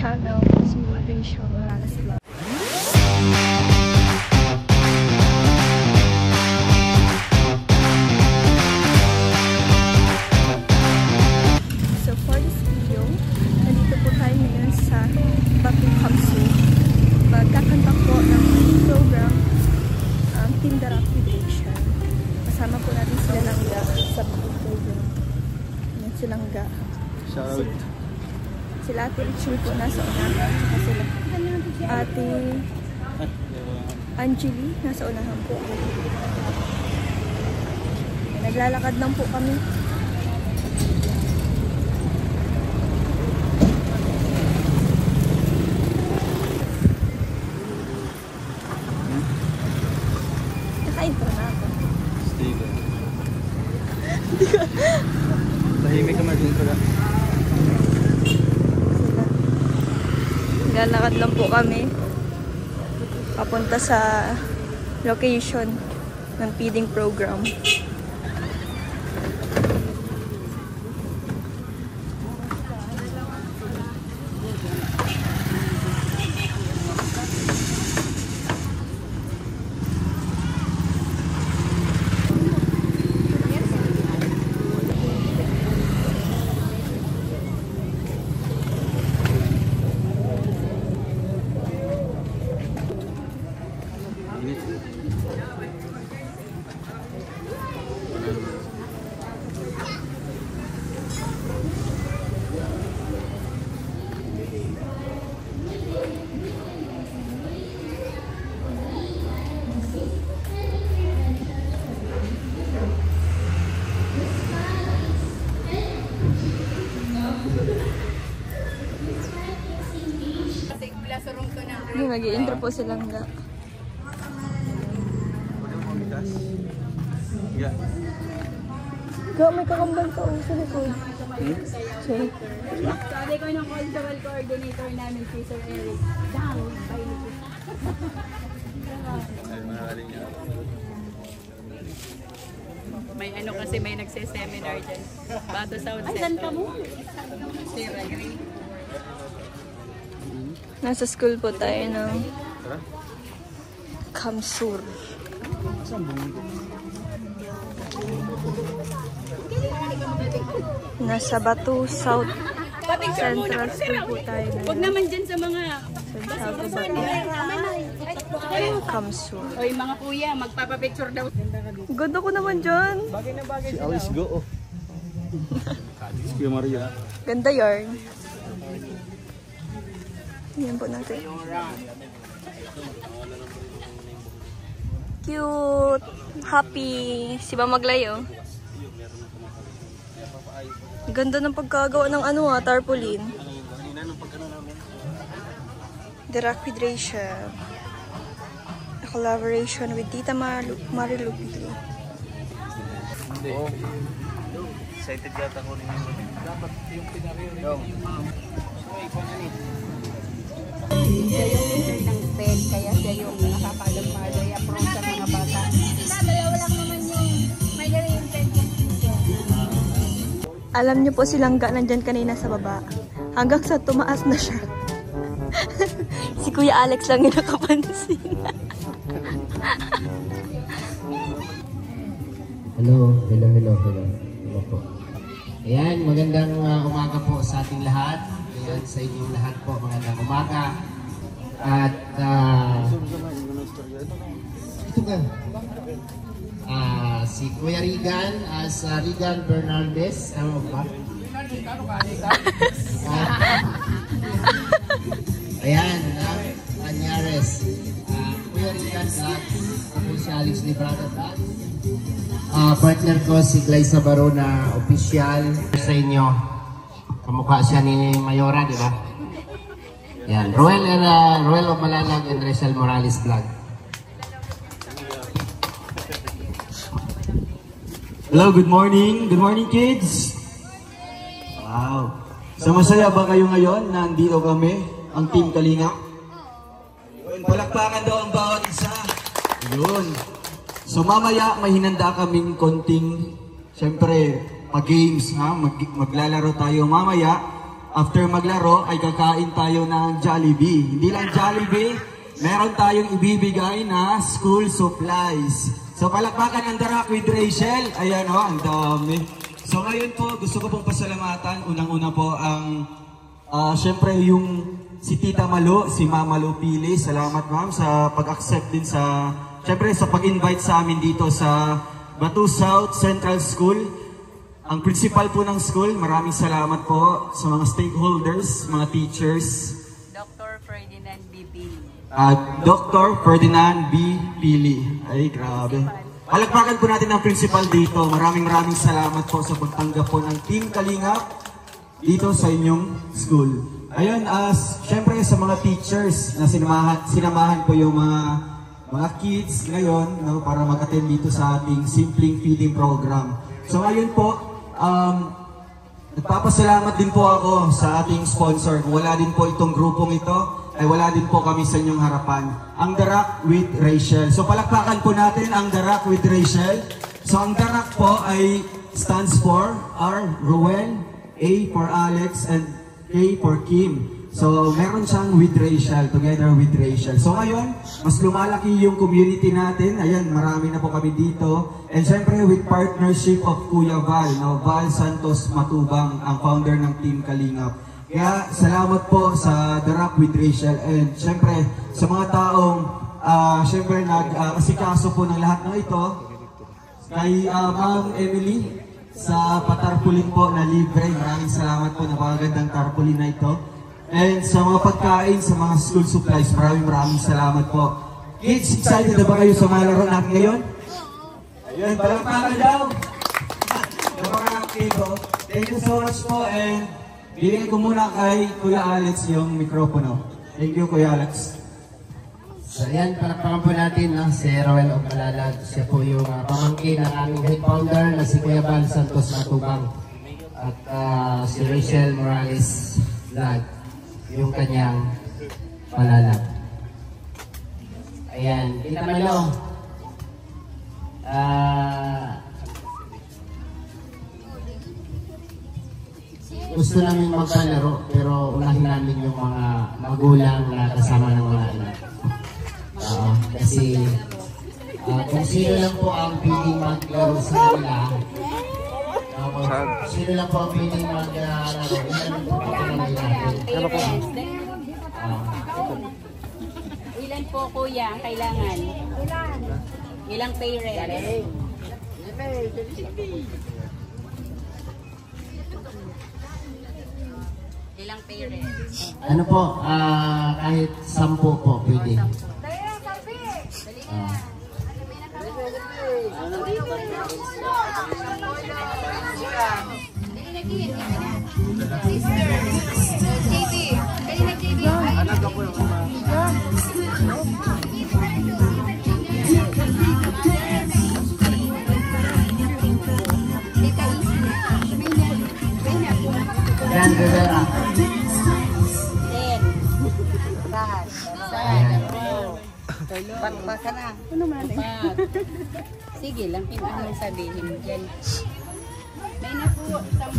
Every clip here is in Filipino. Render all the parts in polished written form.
channel, Rachel Morales Vlog. So for this video, nandito po tayo ngayon sa Batu Kamsu. Magkakanta po ng program Team The Rapidation. Kasama po natin sila Langga sa Batu program. Yan si Langga. Shoutout. Sila Ate Rachel po nasa unahan. Saka sila Ate Angeli nasa unahan po. Naglalakad lang po kami. Naka-intro na ako. Stay good. Tahimik ka mag-intro lang. Naglalakad lang po kami papunta sa location ng feeding program. Yung nag-i-intro po silang nga. Ga, may kakambal ka sa likod. Sorry. Sabi ko ng cultural coordinator namin, si Sir Eric. Dang! May ano kasi may nagse-seminar dyan. Bato South Central. Ay, saan ka mo? Sir Eric. Nasa school po tayo ng Kamsur. Nasa Batu South Central School po tayo. Huwag naman dyan sa mga Kamsur. Oy, mga kuya, magpapapicture daw. Ganda ko naman dyan. Si Alice Go. Kuya Maria. Ganda yarn. Yan po natin. Cute. Happy. Si Mamaglayo. Ganda ng pagkagawa ng tarpaulin. The Rapidration. A collaboration with Tita Marilu Pili. Excited yata ko rin yung dapat yung pinaryo. Siya yung leader ng SPED, kaya siya yung nakakalamado, i-approach sa mga bata. Dalawa lang naman yung may intention. Alam niyo po silang nandyan kanina sa baba. Hanggang sa tumaas na siya. Si Kuya Alex lang yung nakapansin. Hello po. Ayan, magandang umaga po sa ating lahat. Ayan, sa inyong lahat po, magandang umaga. At, ito ka. Si Kuya Regan, as Regan Bernaldez, tama ba? Ayan, Anyares. Kuya Regan, ako si Alex Librada. Partner ko si Glyza Barona, official sa inyo. Kamukha siya ni Mayora, di ba? Yan, Roel of Malalag and Rachel Morales Vlog. Hello, good morning. Good morning, kids. Wow. So masaya ba kayo ngayon na nandito kami, ang Team Kalinga? Yun, palakpakan daw ang bawat isa. Yun. So mamaya may hinanda kaming konting, syempre, pag-games, ha? Maglalaro tayo mamaya. after maglaro ay kakain tayo ng Jollibee. Hindi lang Jollibee, meron tayong ibibigay na school supplies. So palakpakan ang The Rock with Rachel. Ayan o, ang dami. So ngayon po, gusto ko pong pasalamatan. Unang-una po ang, syempre yung si Tita Malu, si Mama Lu Pili. Salamat ma'am sa pag-accept din sa, syempre sa pag-invite sa amin dito sa Batu South Central School. Ang principal po ng school, maraming salamat po sa mga stakeholders, mga teachers. Dr. Ferdinand B. Pili. Dr. Ferdinand B. Pili. Ay, grabe. Palakpakan po natin ang principal dito. Maraming salamat po sa pagtanggap po ng Team Kalingap dito sa inyong school. Ayun, syempre sa mga teachers na sinamahan po yung mga kids ngayon, no, para mag-attend dito sa ating simpleng feeding program. So ngayon po, nagpapasalamat din po ako sa ating sponsor. Kung wala din po itong grupong ito, ay wala din po kami sa inyong harapan. Ang The Rock with Rachel. So palakpakan po natin ang The Rock with Rachel. So ang The Rock po ay stands for R, Rowan, A for Alex, and K for Kim. So meron siyang with Rachel, together with Rachel. So ngayon, mas lumalaki yung community natin. Ayan, marami na po kami dito. And syempre with partnership of Kuya Val, no? Val Santos Matubang, ang founder ng Team Kalingap. Kaya salamat po sa The Rock with Rachel, and syempre sa mga taong syempre nag-asikaso po ng lahat ng ito, kay Ma'am Emily sa patarpulin po na libre. Maraming salamat po, napakagandang tarpulin na ito. And sa mga pagkain, sa mga school supplies, maraming salamat po. Kids, excited na ba kayo sa mga laro natin ngayon? Ayun, palakpakan daw! Napaka-active po. Thank you so much po, and bigyan ko muna kay Kuya Alex yung mikropono. Thank you, Kuya Alex. So yan, palakpakan po natin si Roel Ogalalag. Siya po yung pamangkin ng aming head founder na si Kuya Val Santos Matubang. At si Rachel Morales Lag, yung kanyang palalag. Ayan, Tita Malo. Gusto namin magpalaro, pero unahin namin yung mga magulang na kasama ng mga anak. Kasi kung sino lang po ang piling maglaro sa kanila, sino lang po ang piling maglaro, ilan po po natin. Ilan po kuya ang kailangan? Ilang parents? Ilang parents? Ano po, kahit 10 po pwede. Yan, Rivera. Baka na. Ano man eh? Sige lang, ano sabihin mo dyan. May na po, 10.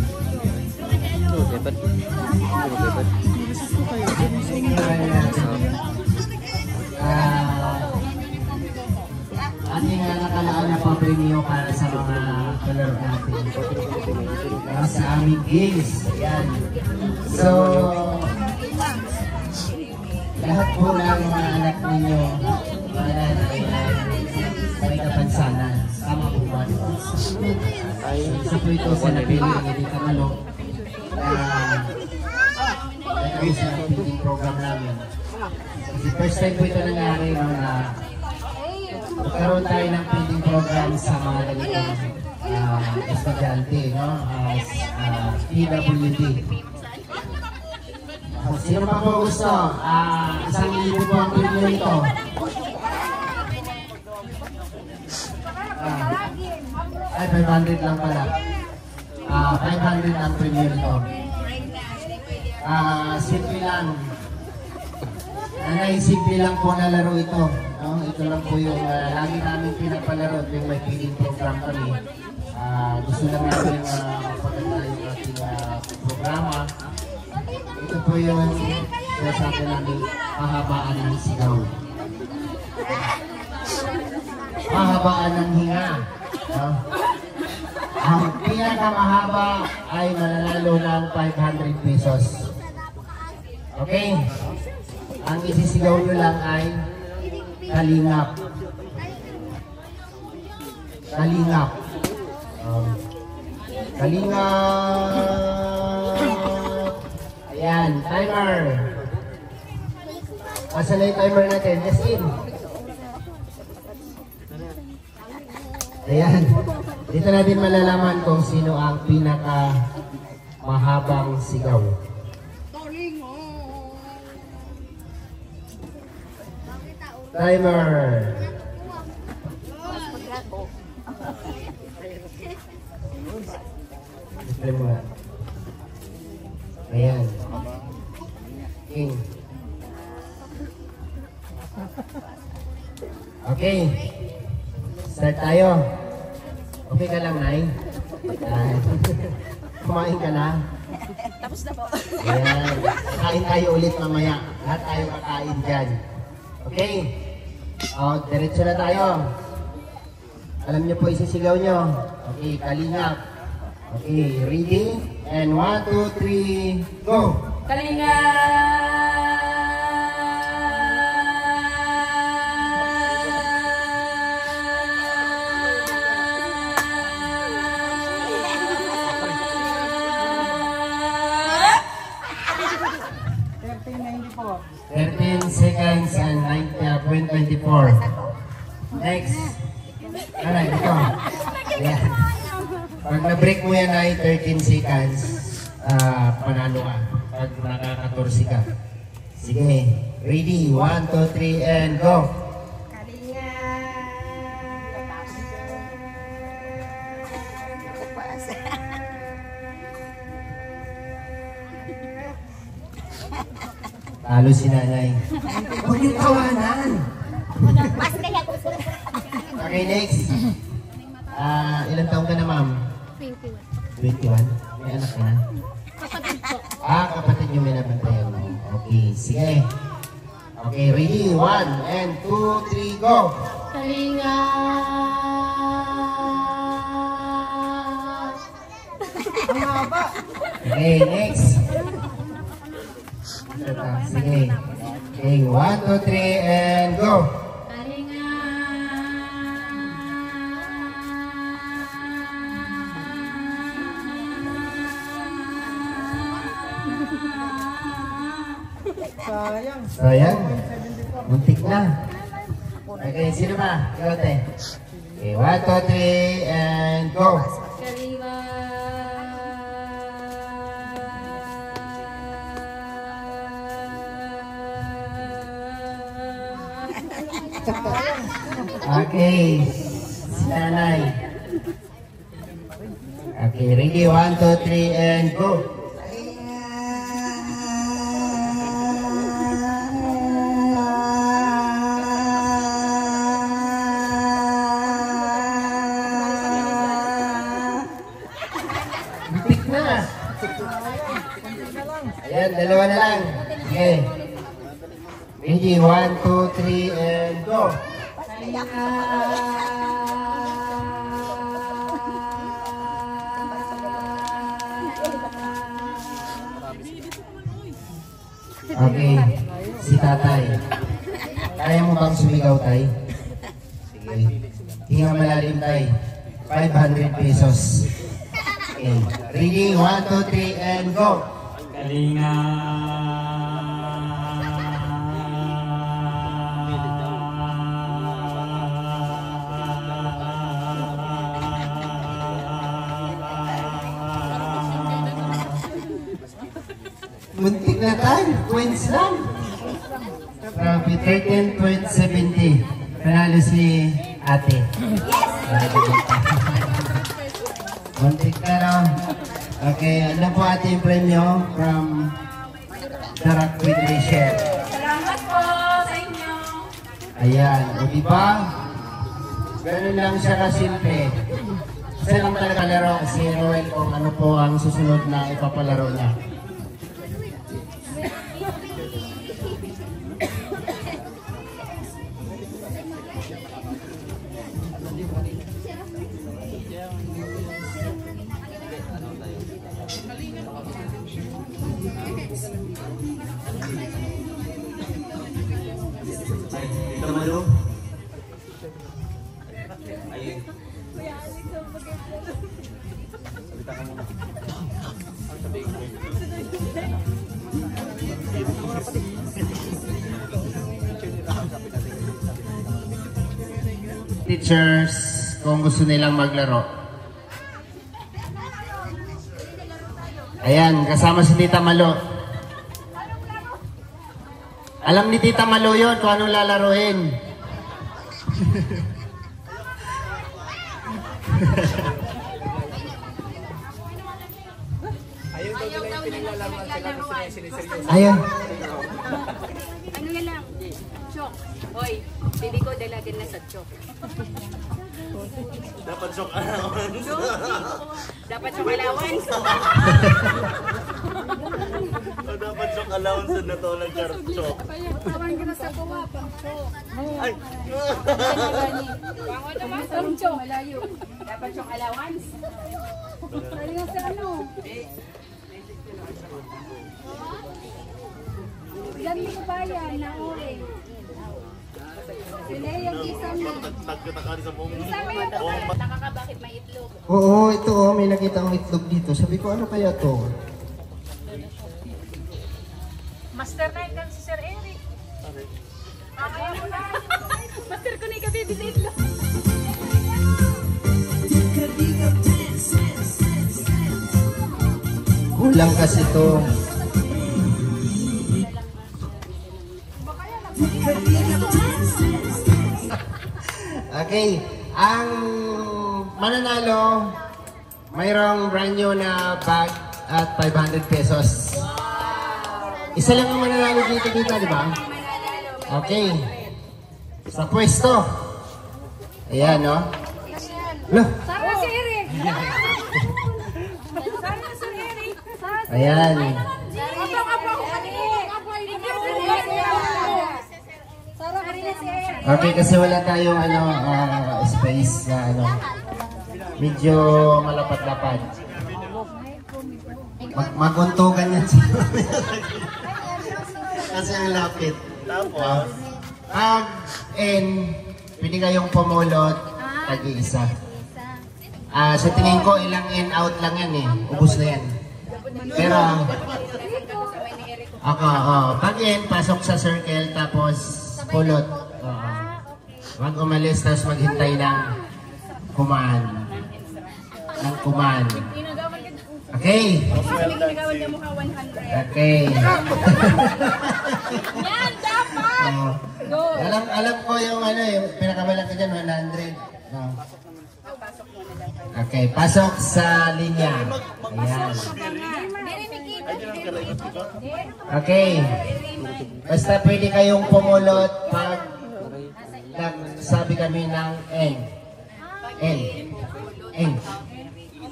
Ating nakalaan na pang-premyo para sa mga kalaro natin. Para sa aming games. Yan. So, lahat po ng mga anak ninyo, mga nanay na may kapansanan. Tama po ba? Isa po ito sa napili ng Tita Malo na nagawin sa feeding program namin. Kasi first time po ito nangyari na magkaroon tayo ng feeding program sa mga ganitong estudyante, no? PWD. Sino pa po gusto? 1,000 po ang video ito. Ay, 500 lang pala. 500 ang premium ito. Simple lang. Nanay, simple lang po na laro ito. No? Ito lang po yung lagi namin pinapalaro yung may feeding program kami. Gusto lang namin magpaganda yung ating programa. po yung sinasabi namin pahabaan ng sigaw. Pahabaan ng hinga. No? Ang pinakamahaba ay mananalo ng 500 pesos. Okay? Ang isisigaw nyo lang ay kalingap. Kalingap. Kalingap. Ayan, timer. Asa na yung timer natin? Justin. Ayan. Dito natin malalaman kung sino ang pinaka mahabang sigaw. Timer. Display mo nga. Ayan. King. Okay. Start tayo. Okay ka lang, Nay? Kumain ka na? Tapos na po. Ayan. Kain tayo ulit mamaya. Lahat tayo kakain dyan. Okay? O, diretso na tayo. Alam niyo po isisigaw niyo. Okay, kalingap. Okay, ready? And 1, 2, 3, go! Kalinga! 13 seconds and 0.24. Next. Alright, ito. Ayan. Pag na-break mo yan ay 13 seconds, panalo ka. Pag nakaka-14 ka. Sige. Ready? 1, 2, 3, and go! Talo si nanay. Huwag yung tawanan! Okay, next. Ilang taong ka na, ma'am? 21. 21? May anak ka na? Kapatid po. Kapatid yung may nabantayan mo. Okay, sige. Okay, ready? 1, and 2, 3, go! Kalinga! Ang haba! Okay, next. Sige. Okay, 1, 2, 3, and go! Kalinga! Sayang. Muntik na. Okay, sino ba? Ikaw, te. Okay, 1, 2, 3, and go! Kalinga! Okay, si nanay. Okay, ready? 1, 2, 3, and go! Bitik na! Ayan, dalawa na lang. Okay. Ready? 1, 2, 3, and go! Okay, si tatay. Kaya mo bang sumigaw, tay? Sige. Hinga malalim, tay. 500 pesos. Okay. Ready? 1, 2, 3, and go! Kalinga! Muntik na tayo. Points lang. Grabe, 13.70. Panalo si ate. Yes! Muntik na, no? Okay, ano po ate yung premyo from The Rock with Rachel? Salamat po sa inyo! Ayan, o diba? Ganun lang siya kasimple. Isa lang talaga laro si Roel kung ano po ang susunod na ipapalaro niya. teachers kung gusto nilang maglaro. Ayan, kasama si Tita Malo. Alam ni Tita Malo yun kung anong lalaroin. Ayan. Ano yan lang? Chok. Hoy, bibi ko dalagan na sa chok. Dapat shock allowance. Dapat chok allowance. O dapat shock allowance na to lang shock. Tawag ka na sa kuwa, pang chok. Ay! Pango naman sa chok. Malayo. Dapat chok allowance. Kaya nga sa ano? Yan mo ko bayan na ore. Sila yung isang Tagkatakari sa buong nakakabakit may itlog. Oo, ito oh, may nakita akong itlog dito. Sabi ko, ano kaya to? Master na yan si Sir Eric. Kaya mo na. Master ko na yung kabibi sa itlog. Kulang kasi to. Okay, ang mananalo, mayroong brand new na bag at 500 pesos. Isa lang ang mananalo dito, di ba? Okay. Sa pwesto. Ayan, no? Loh. Sara si Eric. Sara si Eric. Ayan. Okay, kasi wala tayong space na medyo malapad-lapad. Maguntugan yan siya. Kasi ang lapit. Tapos, pwede kayong pumulot, tag-iisa. Sa tingin ko, ilang in out lang yan eh. Ubus na yan. Pero, pag in, pasok sa circle, tapos pulot. Wag umalis, tapos maghintay ng kumaan. Okay. Okay. Yan, dapat! Alam ko yung yung pinakamalaki dyan, 100. Okay, pasok sa linya. Ayan. Okay. Basta pwede kayong pumulot pag nagsabi kami ng N.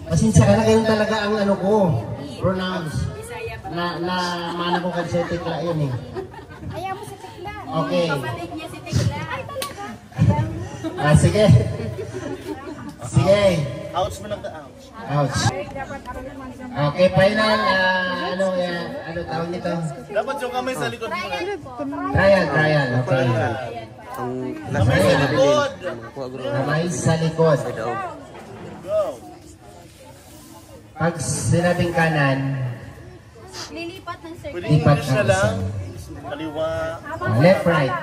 Pasensya ka na, kayong talaga ang pronounce. Na mana ko kasi tikla yun eh. Ayaw mo sa tikla. Okay. Kapatid niya si tikla. Ay, talaga. Sige. Sige. ouch mo lang ka, ouch. Ouch. Okay, final. Ano tawag nito? Dapat yung kamay sa likod mo. Trial. Okay. Kamay sa likod. Kamay sa likod. Go. Pag sinabing kanan, Lilipat ng circle. Pwede lipat English na ang lang. isa. Kaliwa. Left, right.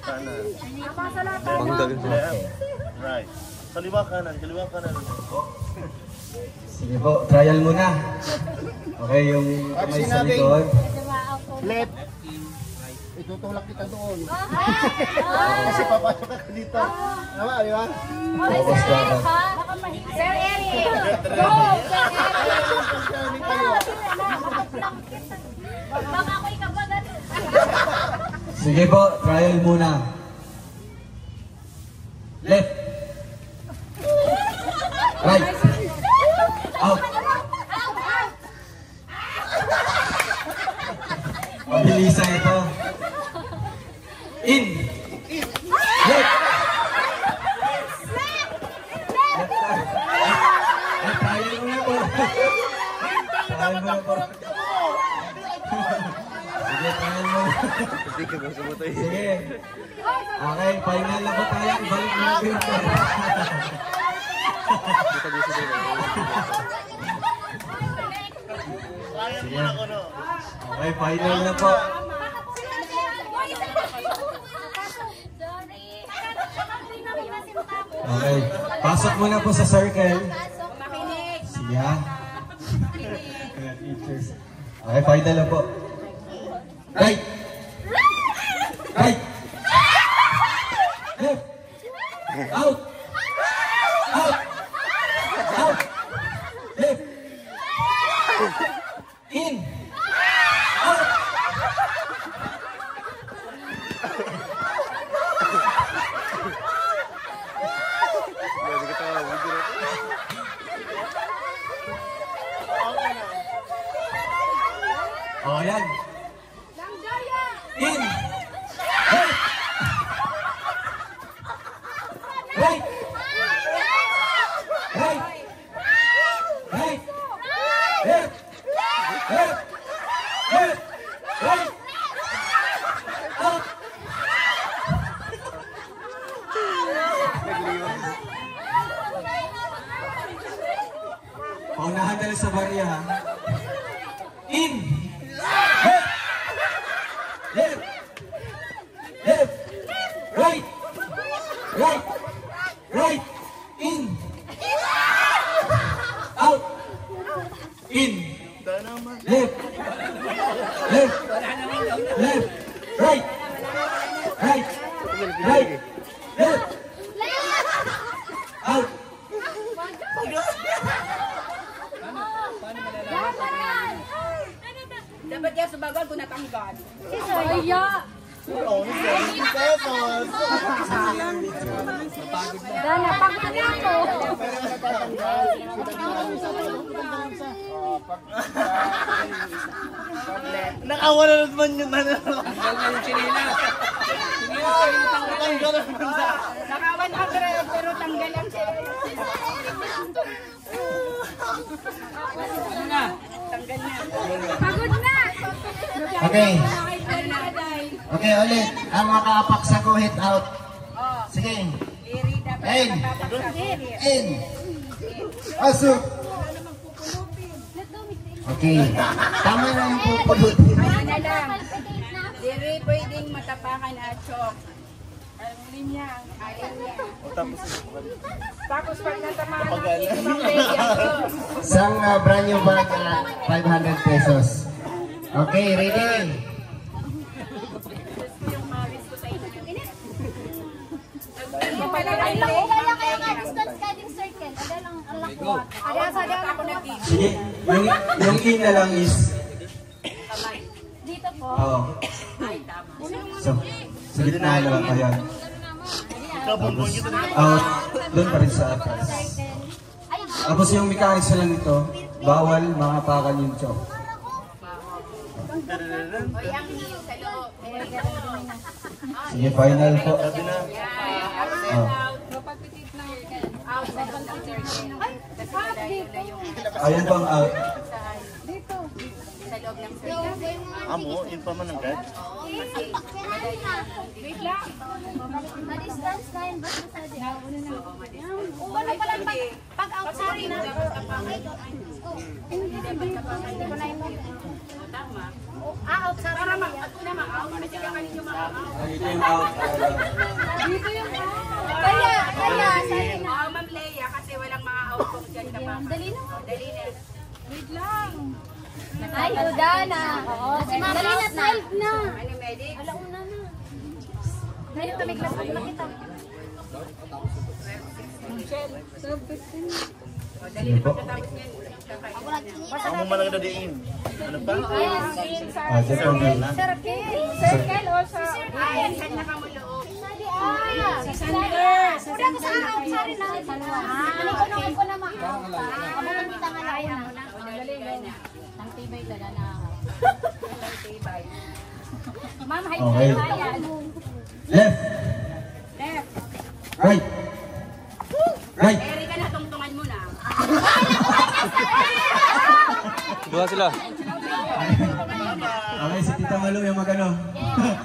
Kanan. Okay. Right. Kaliwa kanan. Kaliwa kanan. Sige po, trial muna. Okay, yung kamay sa likod. Left. Itutulak kita doon. Kasi papasok ka dito. Tama, di ba? Focus ka ba? Sir Eric! Go! Sir Eric! Baka ako'y kabagat. Sige po, trial muna. Left. Right. Out. Mabilisan ito. In. Left. Trial muna po. Trial muna po. Sige, trial muna. Sige. Okay, final na po tayo. Ibalik mo yung dito. Trial muna ko, no? Okay, final na po. Sorry. Okay. Pasok muna po sa circle. Makinig. Sige ha. Okay, final na po. Right! Right! Left! Out! Out! Out! Left! In! Out! Oh, yan. In! Right! Right! Right! Right! Left! Left! Left! Right! Out! Paunahan dahil sa barya, ha? In! Left! Left! Left! Right! Right! Right! In! Out! In! Left! Left! Left! Right! Right! Right! Left! Out! Dapat yan subagal kung natanggal. Dana, pagod na ako. Nakawa na naman yung ano. Tanggal yung chinila. Tanggal na naman sa... Nakawan ako pero tanggal ang sila. Tanggal na. Pagod na. Okay. Okay, ulit. Ang makaapak sa guhit out. Sige. Iri dapat In. matapagsakin. In. Pasok. Okay. Tama na yung pupulutin. Ano na lang. Iri pwedeng matapakan at chok. Ang linya. Alin niya. Tapos pag natamaan ang ito, Isang brand new bag at 500 pesos. Okay, ready? Sige, yung in na lang is... Dito po. Oo. So, sa gitna na lang kayo. Tapos, out, doon pa rin sa atas. Tapos yung mechanics na lang ito, bawal makapakan yung chok. Sige, final po. Oh. Ayan po ang out. Amo, yun pa man ang gad. Ma-distance na yun. Wala pala pag outside na. Outside. para ako na ma-out. Kasi kakanin yung ma-out. Ito yung out. Dito yung Kaya, sabi na. Ma'am Leia, kasi walang ma-out kung dyan ka pa. Dali na. Dali na. Wait lang. Ay, Udana. Dali na, 12 na. Ano, medic? Alauna na. Ngayon kami class up na kita. Dali na pagkatapos yan. Amo man ang dadiin. Ano pa? Ah, dyan po ang Circle also. Ayan, saan na kamo loob? Si Sander. Udah ko sa outside na. Ano ko na ma-out. Amo nang tangan ako na. Ang tibay talaga na ako. Ma'am, hi. Okay. Left. Left. Right. Right. Erika na, tungtungan mo na. Dua sila. Okay, si Tita Malu yung magano.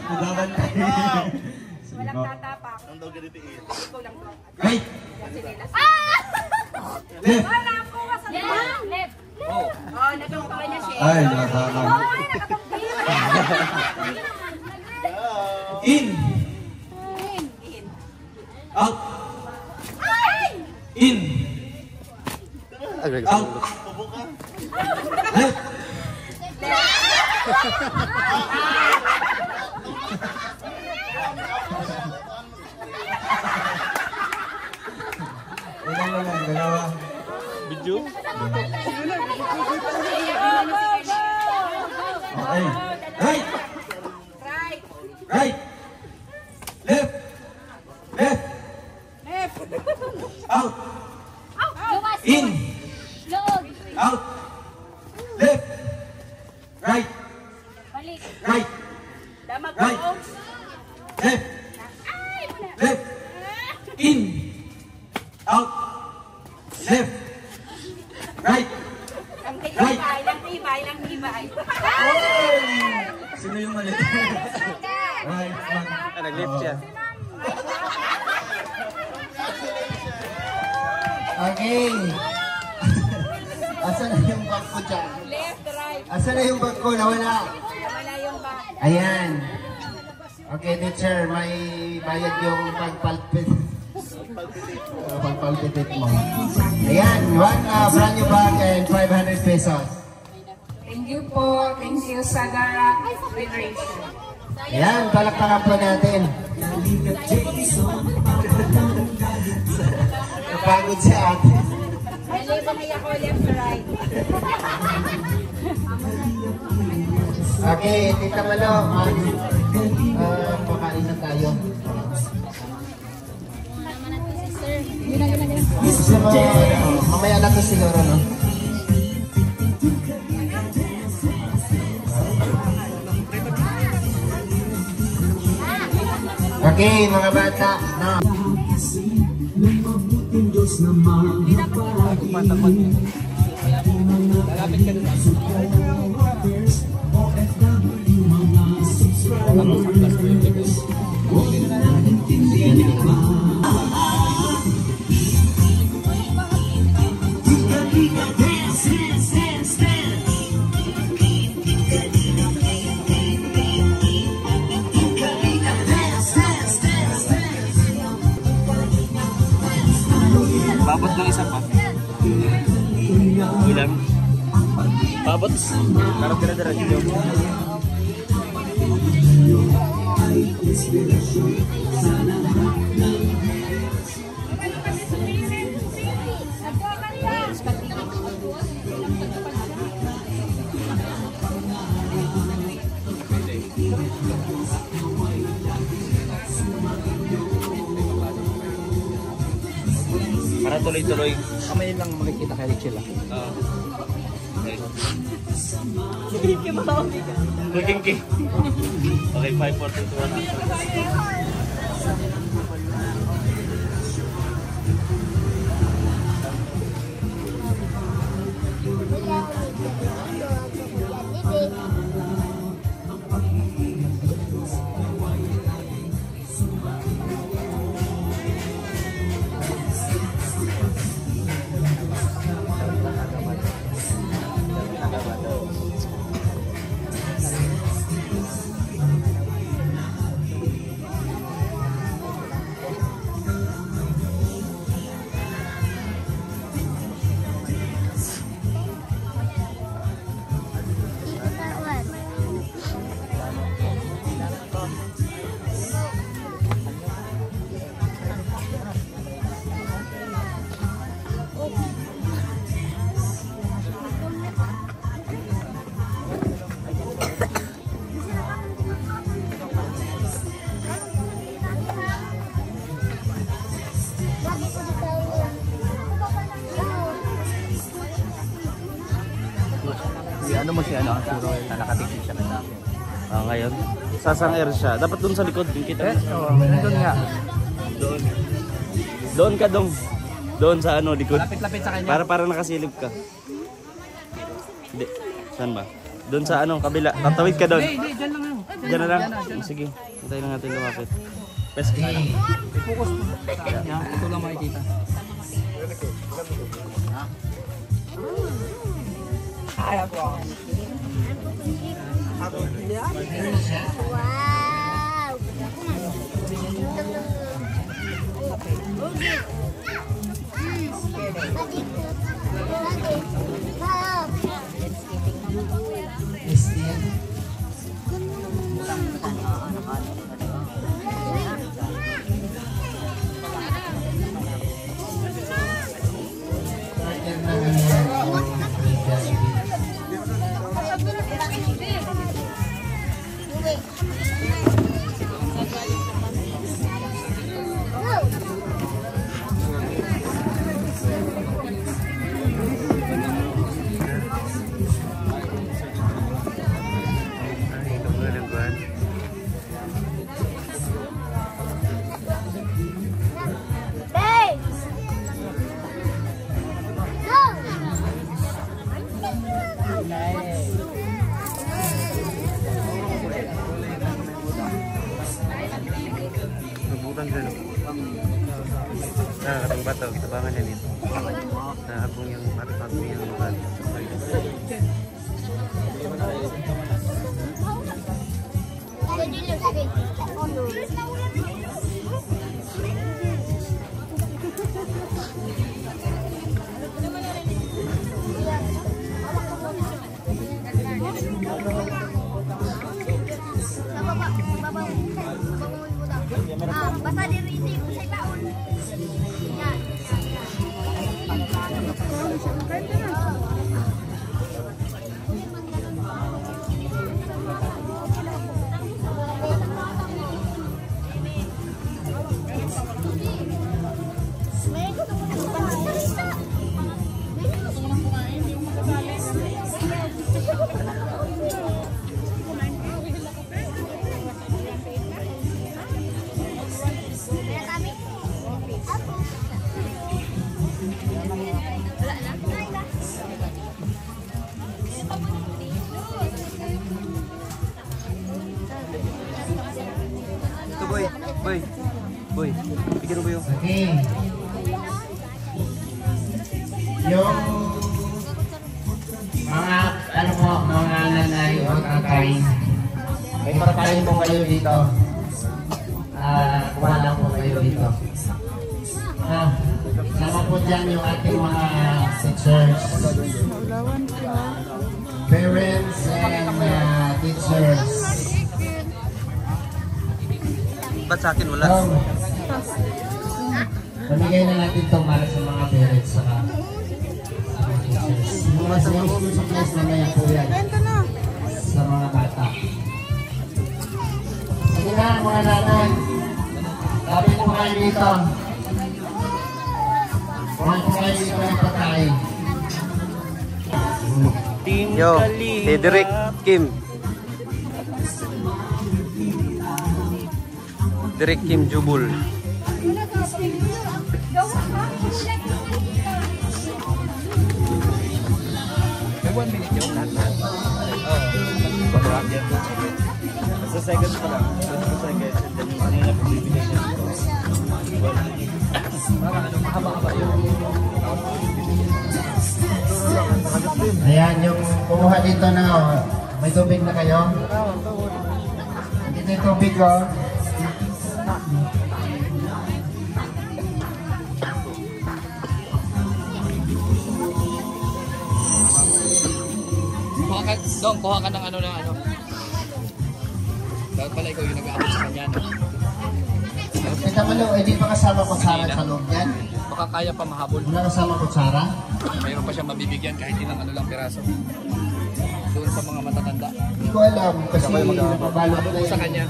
Magbabantay. Sige Walang po. tatapak. Ang daw gaditiin. Ikaw lang to. Right. Left. Left. Oh, natungtungan niya siya. Ay, nakakaman. In. Out. Out. Left. Dalawa. Video? Okay. Right. Right. Left. Left. Out. In. Out. Left. Right. Right. Right. Left. Left. In. Out. Left. Right. Right. Lang tibay. Sino yung mali? Right. Nag-lift siya. Okay. Asan na yung bag ko dyan? Left, right. Asan na yung bag ko? Nawala. Wala yung bag. Ayan. Okay, teacher. May bayad yung pagpalpit. Pagpalpitit mo. Ayan. One brand new bag and 500 pesos. Thank you po. Thank you, Sagara Federation. Ayan. Palakpakan po natin. Napagod si ate. Nalibanay ako left, right. Okay, Tita Malo. Makain na tayo. Mamaya na to siguro, no? Okay, mga bata, no? Babot ng isa pa. Ilan? Babot. Parang dira-dira. Para tuloy-tuloy. Kamay lang makikita kay Richelle. Okay. Cooking ki. Okay, 5, 4, 3, 2, ano mo siya, ano, siguro na nakatingin siya na namin. Ngayon, sasang-air siya. Dapat doon sa likod, din kita. Doon nga. Doon. Doon ka dong. Doon sa ano, likod. Lapit-lapit sa kanya. Para nakasilip ka. Hindi. Saan ba? Doon sa ano, kabila. Tatawid ka doon. Hindi, dyan lang yun. Diyan na lang. Sige. Hintayin lang natin lumapit. Pes ka lang. Focus mo. Yan, ito lang makikita. Ayaw po. Wow! Christian. Partner na ngayon ang Nabutan sila. Katong bato, kitabangan yan ito. Naabong yung matapagong yung lugar. Basta diri sa baon. Yan. Ito boy, bigyan mo yung Okay. Yung mga ano po, mga nanay o tatay, may parakain po kayo dito. Kuha lang po kayo dito. Sama po dyan yung ating mga teachers, parents and teachers. ba't sa akin wala? Pamigay na natin ito para sa mga parents sa mga teachers. Yung mga school supplies mamaya po yan sa mga bata. Sige na mga nanay, sabi po kayo dito. Kuhan po kayo dito ng pagkain. Yo, Derek Kim. Derek Kim Jubul. Sa second pa lang. Sa second. Kanina po bibigay niya. Ayan, yung kumuha dito na, may tubig na kayo? Dito yung tubig ko. Kuha ka ng ano na ano. Dapat pala ikaw yung nag-aabot sa kanya, no? Teka malo, hindi pa kasama kutsara sa loob yan? Baka kaya pa mahabol. Wala kasama kutsara? Mayroon pa siya mabibigyan kahit ilang ano lang piraso. Doon sa mga matatanda. Hindi ko alam kasi napabalot na Sa kanya.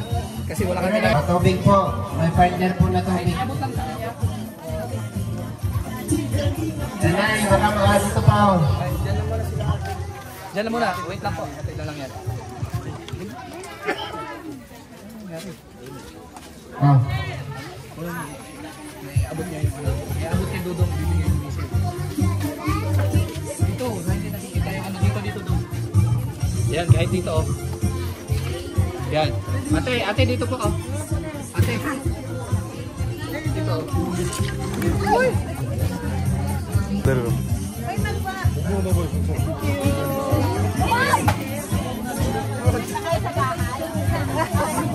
Kasi wala kang pinag- Tubig po, may partner po na tubig. Nanay, baka mga dito pa ako. Diyan na muna. Wait lang po. Wait lang yan. Oh. Abot niya yung ano. Abot niya dudong. Bibigyan yung diesel. Dito. Hindi nakikita yung ano. Dito doon. Yan. Kahit dito oh. Yan. Ate dito po oh. Ate. Dito oh. Uy! Pero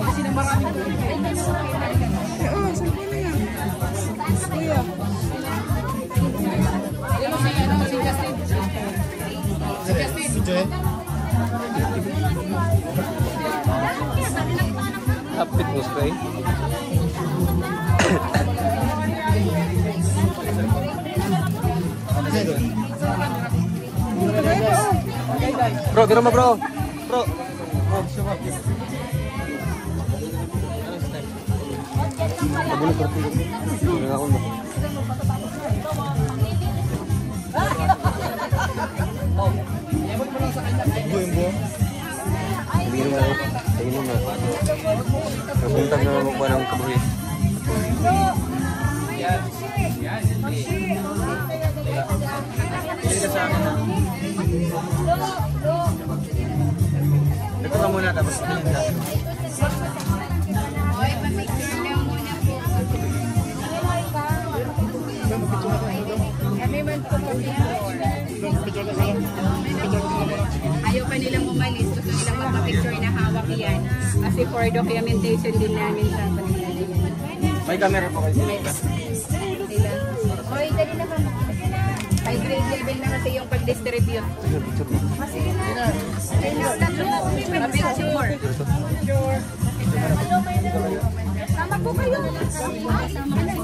Kasi na maraming Oo, saan po na yan? Kuya. Kapit mo spray. Bro, gano'n mo bro? Bro. Abulong ko rin. Ako mo. Buong buong. Tingin mo. Nabuntag na mo pa ng kabuhit. Yan. Yan. Ito ka muna tapos tingin ka. Oy, pa-picture lang muna po. Kami man po ayaw pa nilang umalis. Gusto nilang magpa-picture na hawak yan. Kasi for documentation din namin sa kanila. May camera po kayo. Oy, dali na ba? High grade level na kasi yung pag-distribute. Picture mo. Sige na. Picture. Sama po kayo.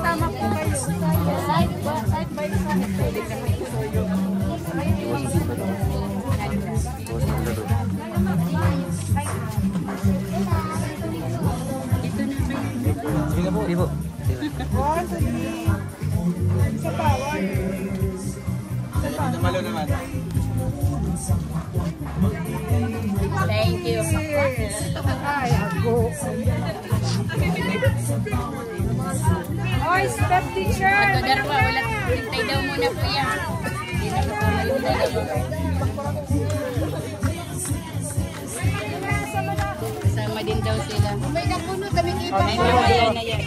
Sama po kayo. Side by Sige po. Ibo. Sa power. Malo naman. Thank you. Ay, ako. Oy, step teacher! Ato darwa, wala. Hintay daw muna po yan. Hindi na kasama yung dalawa. Kasama din daw sila. May napuno, kaming iba. Ayan na yan.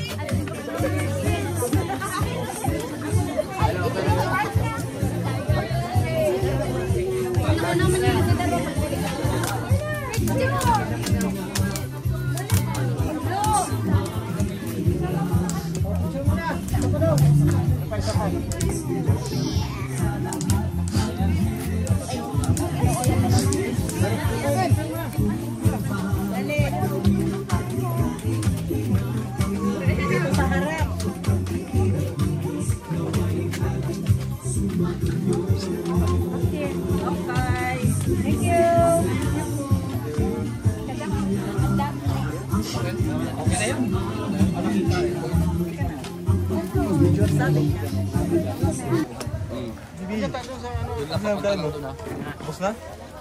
Tapos na?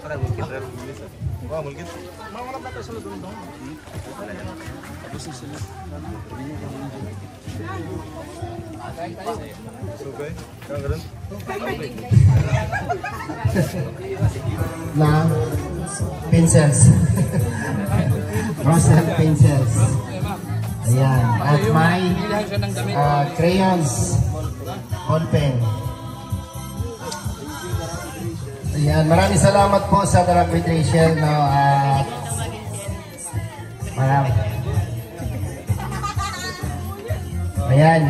Tara, mulkit. Wow, mulkit. Mamarap na tayo sa lutong doon. Tapos na sila. Okay, kaya ganun. Na pencils. Rosal pencils. Ayan. At may crayons. Ballpen. Ayan. Maraming salamat po sa graduation. No, marami. Ayan.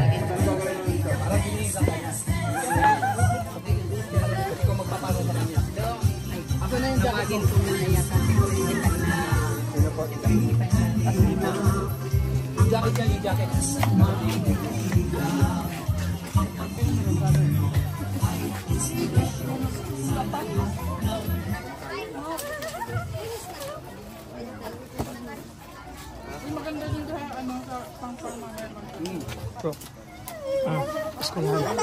Ako na yung tawagin ko muna yata. Jacket yan, yung jacket. Maganda din doon ano sa pang-permanent. Bro. Eskulahan.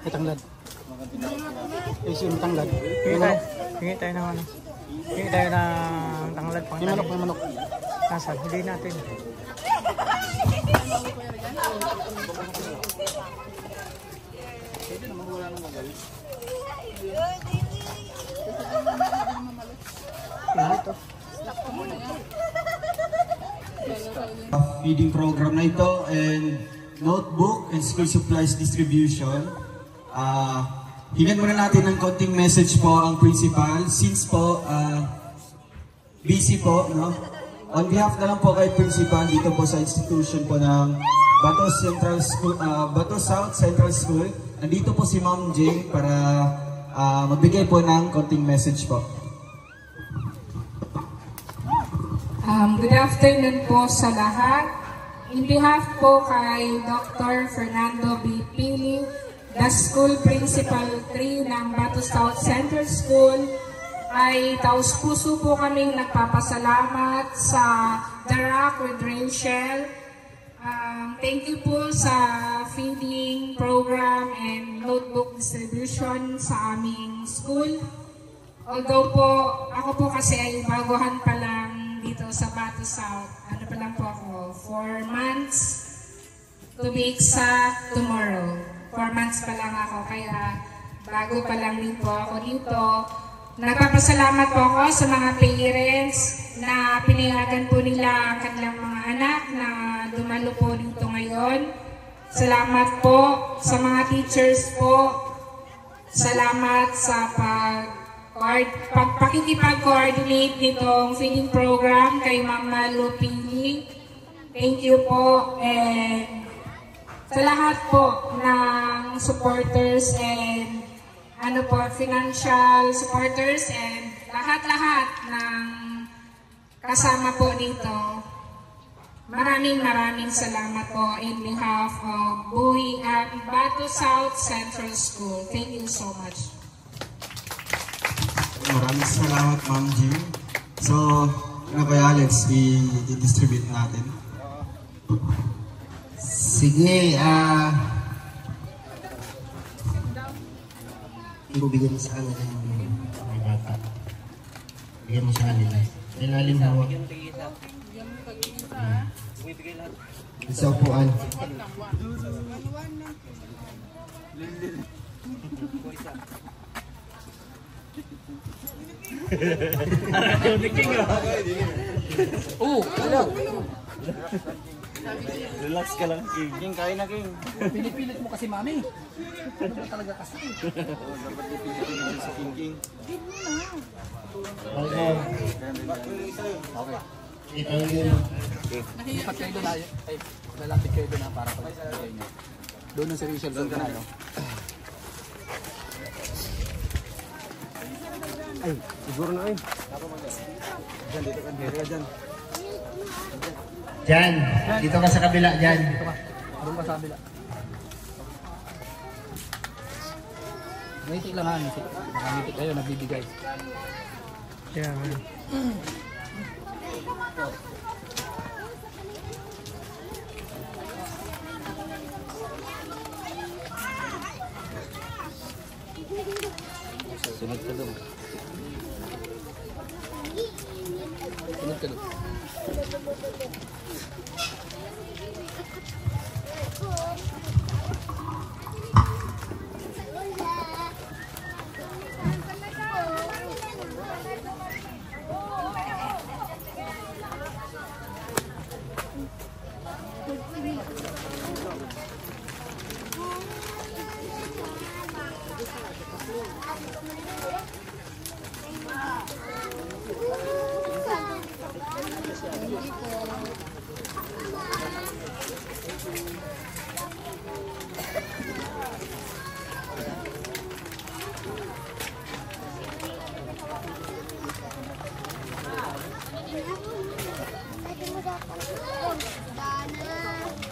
Itanglad. Isin tanglad. Hingi tayo ng ano. Hingi tayo ng tanglad. May manok, may manok. Nasaan? Hindi natin. Pwede naman wala nang magalit. Ito. Feeding program na ito and notebook and school supplies distribution. Hingan muna natin ng konting message po ang principal since po busy po, no? On behalf na lang po kay principal dito po sa institution po ng Bato Central School, Bato South Central School. Nandito po si Ma'am Jane para magbigay po ng konting message po. Good afternoon po sa lahat. In behalf po kay Dr. Fernando B. Pili, the School Principal 3 ng Batu South Central School, ay taus-puso po kaming nagpapasalamat sa The Rock with Rachel. Thank you po sa feeding program and notebook distribution sa aming school. Although po, ako po kasi ay baguhan pa lang dito sa Batu South. Ano pa lang po ako, 4 months to be exact tomorrow. 4 months pa lang ako, kaya bago pa lang din po ako dito. Nagpapasalamat po ako sa mga parents na pinayagan po nila ang kanilang mga anak na dumalo po dito ngayon. Salamat po sa mga teachers po. Salamat sa pakikipag-coordinate nitong feeding program kay Mama Lupili. Thank you po. And sa lahat po ng supporters and financial supporters and lahat-lahat ng kasama po dito. Maraming salamat po in behalf of Buhi at Batu South Central School. Thank you so much. Maraming salamat, Ma'am Jim. So, kaya let's i-distribute natin. Sige, bigyan mo sa kanila yung mga bata. Bigyan mo sa kanila. Ilalim hawak. Sa upuan. Relax ka lang, King. King, kain na, King. Pinipilit mo kasi, Mami. Ano ba talaga kasi? Dapat ipilit sa King. Okay. Lipat kayo doon na. Ay, lalapit kayo doon na para pag-ibigay nyo. Doon na si Rachel. Doon ka na, no? Ay, siguro na eh. Diyan, dito ka. Dito ka dyan. Diyan. Dito ka sa kabila, diyan. Dito ka. Doon ka sa kabila. Ngitik lang ha. Ngitik kayo, nagbibigay. Kaya man. Sunod ka doon. Sunod ka doon.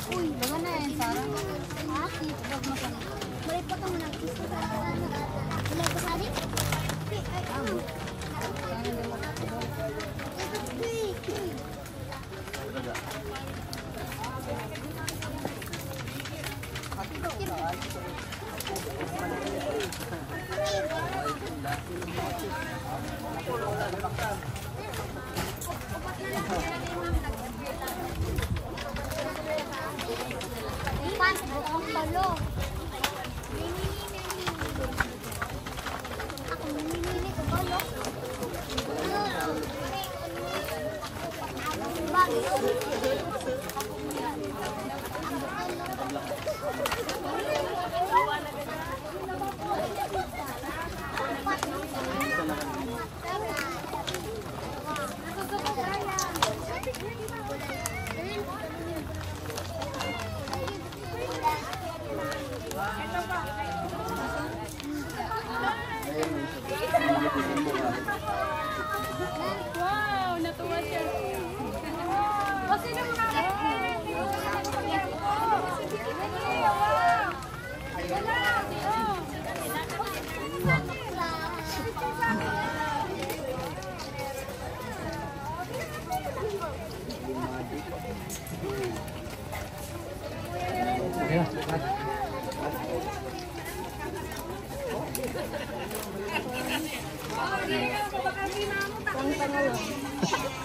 Uy, baga na yan, Sarah. Malipat ka muna. Wala ka sali? Ang balo. Ako minili ko balo. Wow, natuwa siya.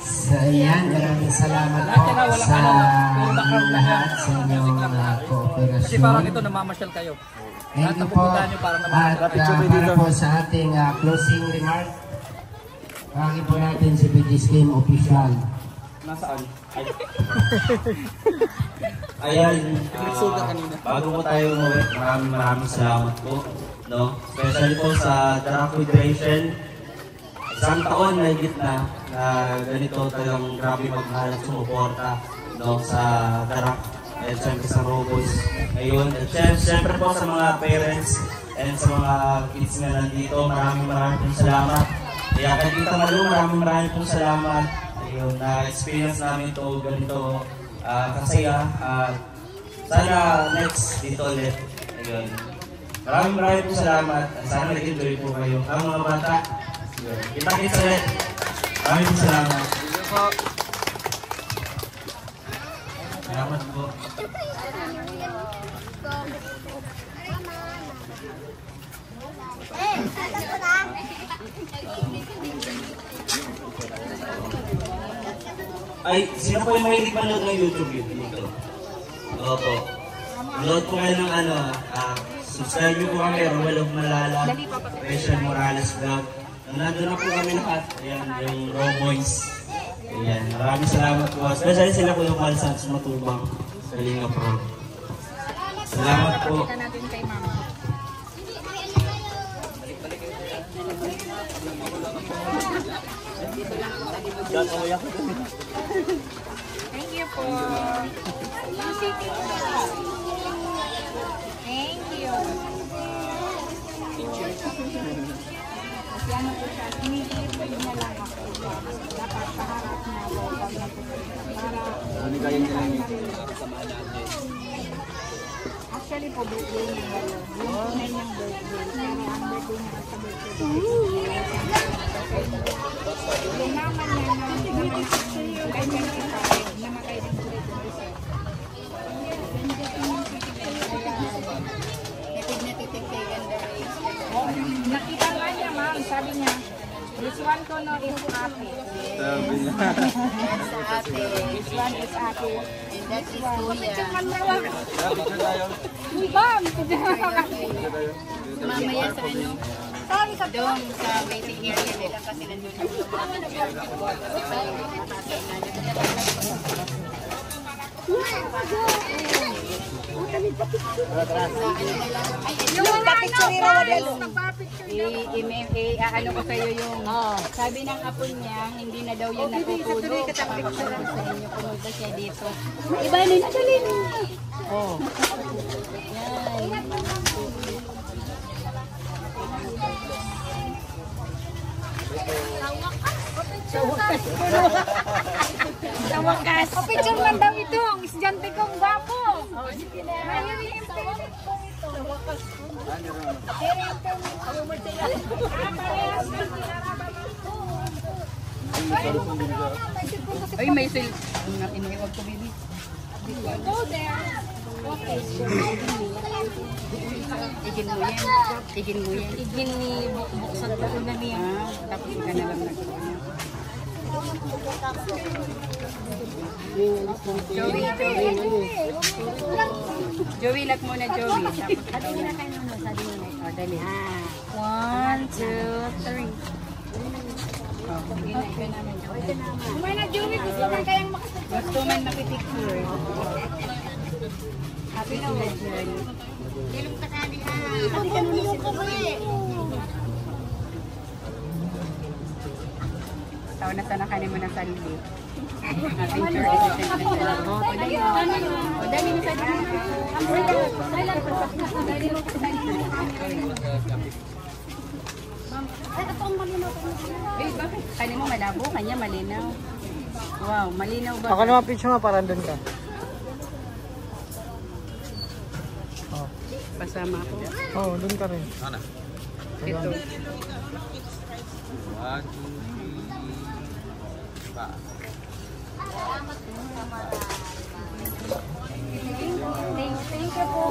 So ayan, maraming salamat po sa inyong lahat sa inyong Kasi kooperasyon. parang ito namamasyal kayo. Thank you po. At para po sa ating closing remark, pakinggan po natin si PG's Game Official. Nasaan? Ayan, bago po tayo umuwi, maraming salamat po. No? Especially po sa Darak Federation. Isang taon na higit na ganito talagang grabe magmahal at sumuporta, no, sa Darak at syempre sa Roboys. Ngayon, at syempre po sa mga parents and sa mga kids na nandito, maraming pong salamat. Kaya kay Tita Malu, maraming pong salamat. Ayun, na-experience namin ito ganito kasaya. Sana next dito ulit. Ayun. Maraming pong salamat. Sana nag-enjoy po kayo. Ang mga bata, kita-kits ulit. Maraming salamat. Salamat po. Ay, sino po yung mahilig manood ng YouTube dito? Opo. Load po kayo ng subscribe nyo po kami, Roel of Malala, Rachel Morales Vlog. Nandun na po kami lahat. Ayan, yung Roboys. Ayan, maraming salamat po. Especially sila po yung Kalsan sa Matubang. Sa Kalinga Pro. Salamat po. Thank you po. Thank you. Kasi ano po siya, initiate na lang ako. Dapat paharap na ako. Actually po, birthday niya ngayon. Yung tunay niyang birthday. Pero ang birthday niya sa birthday. Yung naman niya na kay 25 na makaibig ko rin. Titig kay ganda. Nakita nga niya, ma'am. Sabi niya, this one ko no is ate. Sabi niya. That's ate. This one is ate. And that is kuya. Ma'am! Mamaya sa ano? Doon sa waiting area nila kasi nandun yung ano ko sa'yo yung sabi ng apo niya, hindi na daw yan natutulog. Sa inyo, pumunta siya dito. Iba na dali na. Oh. Yan. Sa wakas. O picture man daw ito. Ang estudyante kong gwapo. Ngayon yung internet ko ito. Sa wakas. Ay, may sil. Inuiwag ko, baby. Go there. Okay. Igin mo yan. Igin mo yan. Igin ni buksan ko na niya. Tapos ka na lang nagkaroon. Joey, lag muna, Joey. Tapos na kayo muna. Sabi mo na. O, dali. 1, 2, 3. Sige na, ikaw naman, Joey. Kumay na, Joey. Gusto man kayang makasapit. Gusto man makipicture. Happy na ulit, Joey. Ilong ka na niya. Hindi ka nulong ka mo eh. Taon na sana kanin mo ng sarili. Picture edition na siya. O, dali mo. O, dali mo sa dali. Dali mo sa dali. Eh, bakit? Kanin mo malabo, kanya malinaw. Wow, malinaw ba? Ako naman picture mo, parang doon ka. Pasama ako. Oo, doon ka rin. Ano? Ito. 1, 2, 3, Thank you po.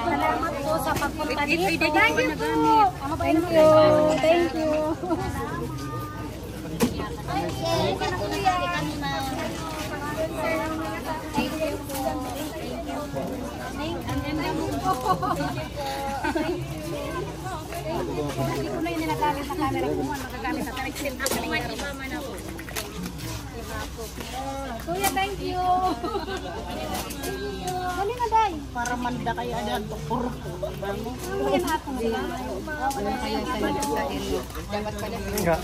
Salamat po sa pagpunta dito. Thank you po. Thank you. Thank you. Hindi ko na yung ninagamit na camera ko. Magagamit na direction ko. Kuya, thank you. Dali na, Day. Para manda kayo agad. Puro po. Kuya, hatong ba? Wala kayo sa ilo. Dapat pala. Enggak.